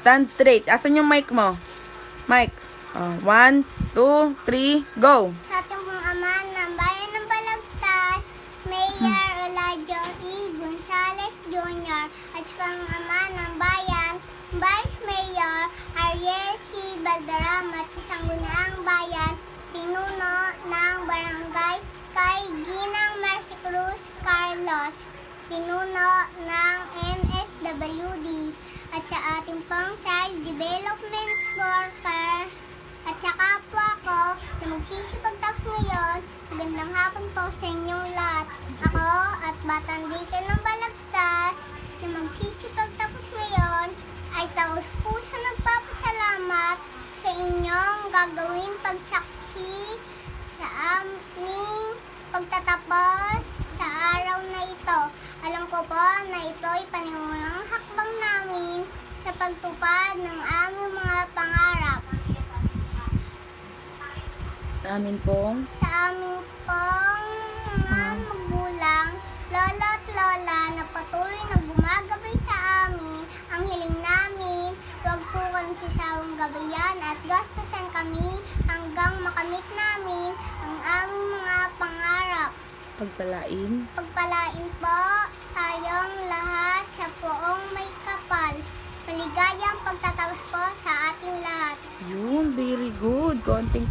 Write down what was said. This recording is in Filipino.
Stand straight. Asan yung mic mo? Mic. Oh, 1, 2, 3, go. Sa ating pong ama ng bayan ng Balagtas, Mayor Eladio E. Gonzales Jr. at pang ama ng bayan, Vice Mayor Ariel C. Valderrama at Sangguniang Bayan, pinuno ng Barangay kay Ginang Mercy Cruz Carlos, pinuno ng MSWD at sa ating pong Child Development Worker at saka po ako na magsisipagtapos ngayon. Magandang hapon po sa inyong lahat. Ako at Batang Dike ng Balagtas na magsisipagtapos ngayon ay taus-puso nagpapasalamat sa inyong gagawin pagsaksi sa aming pagtatapos sa araw na ito. Alam ko po na ito ay panimulang hakbang namin sa pagtupad ng aming mga pangarap. Sa amin pong Sa aming pong mga magulang, lolo at lola na patuloy na gumagabay sa amin, ang hiling namin, huwag po kang sisawang gabayan at gastusan kami hanggang makamit namin ang aming mga pangarap. pagpalain. Pagpalain po tayong lahat sa poong may kapal. Maligayang pagtatapos po sa ating lahat. Yun, very good. Konting